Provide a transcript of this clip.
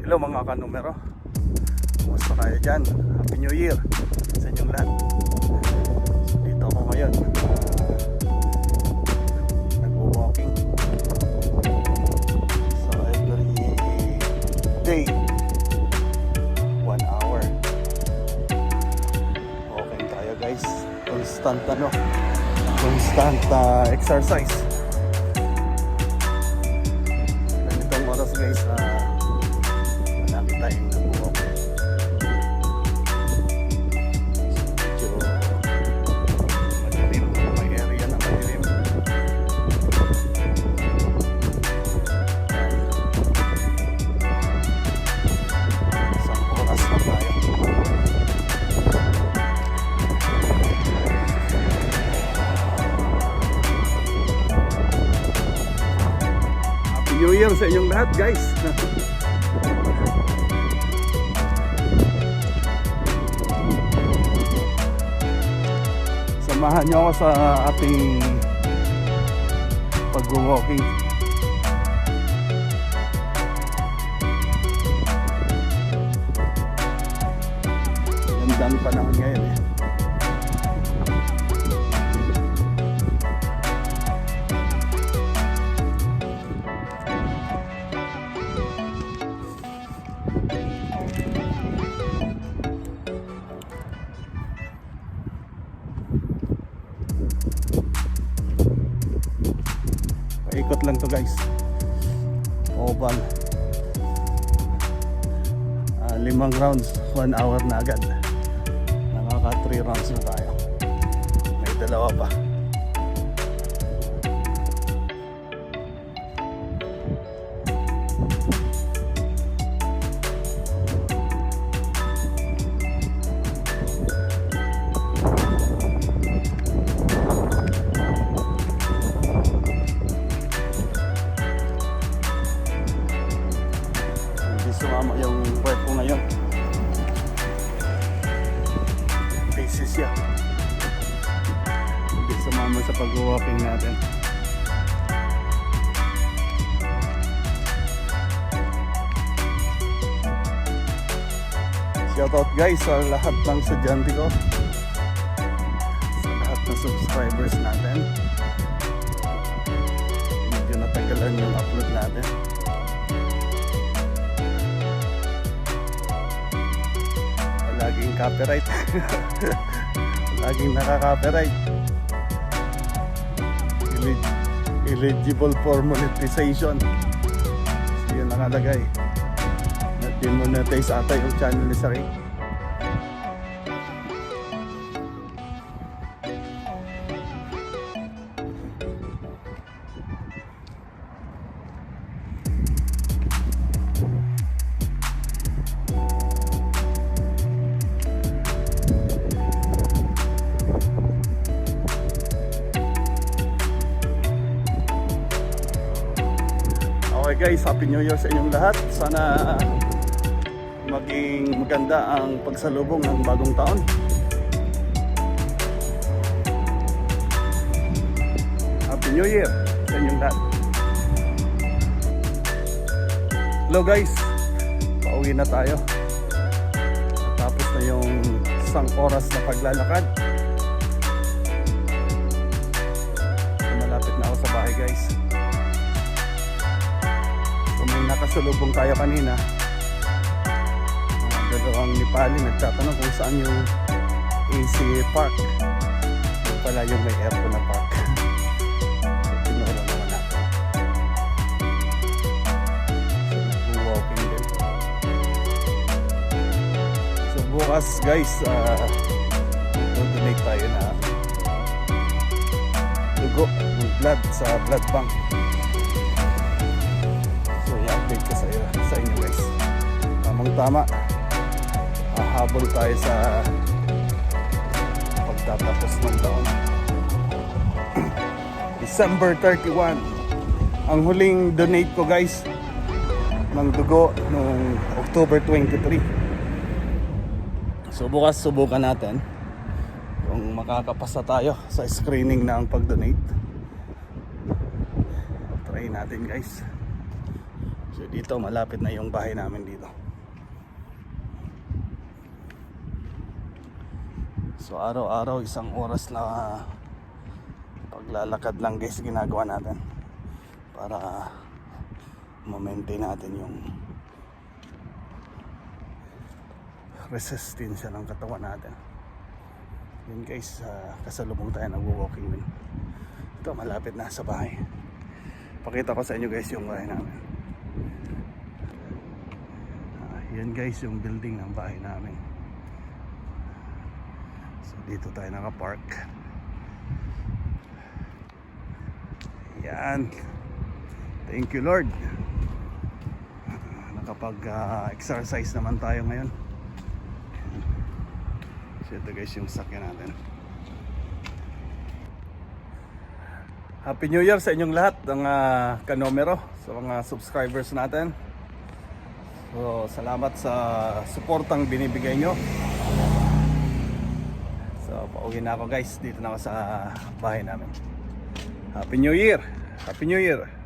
Hello mga kanumero, kumusta kayo dyan? Happy New Year sa inyong lahat. So, dito ako ngayon, nag-walking. So every day 1 hour walking tayo guys. Constant exercise. Ganitong oras guys, marami tayong nag-walk. So medyo madilim, may area na madilim. Isang oras na tayo. Happy New Year sa inyong lahat guys. Samahan niyo ako sa ating pag-walking. Gandang panahon ngayon eh. Paikot lang to guys, oval, 5 rounds, 1 hour na agad. Nakaka 3 rounds na tayo, may dalawa pa. Sumama yung wife ko ngayon. Busy siya. Hindi sumama sa pag-walking natin. Shoutout guys sa lahat ng estudyante ko, sa lahat ng subscribers natin. Medyo natagalan yung upload natin. Laging copyright. Laging naka-copyright. Eligible for monetization. So yun nakalagay. Na-demonetize ata yung channel ni Saray. Okay guys, Happy New Year sa inyong lahat. Sana maging maganda ang pagsalubong ng bagong taon. Happy New Year sa inyong lahat. Hello guys, pauwi na tayo. Tapos na yung isang oras na paglalakad. Malapit na ako sa bahay guys. Nakasulubong tayo kanina, dalawang Nepali nagtatanong kung saan yung AC Park. Yung pala yung may aircon na park. So tinuro naman natin. So nag-walking din. So bukas guys, donate tayo na dugo ng blood sa blood bank. Update ko sa inyo guys. Tamang tama, hahabol tayo sa pagtatapos ng taon. December 31 ang huling donate ko guys ng dugo noong October 23. So bukas subukan natin kung makakapasa tayo sa screening na ang pag-donate. Try natin guys. So dito malapit na yung bahay namin dito. So araw-araw isang oras na paglalakad lang guys ginagawa natin para ma-maintain natin yung resistensya ng katawan natin. Yun guys, kasalubong tayo nag-walking din. Ito malapit na sa bahay. Pakita ko sa inyo guys yung bahay namin. Yan guys yung building ng bahay namin. So dito tayo naka-park. Yan. Thank you Lord. Nakapag-exercise naman tayo ngayon. So ito guys yung sakyan natin. Happy New Year sa inyong lahat ng kanomero, sa mga subscribers natin. So salamat sa suportang binibigay nyo. So pauwi na ako guys, dito na ako sa bahay namin. Happy New Year! Happy New Year!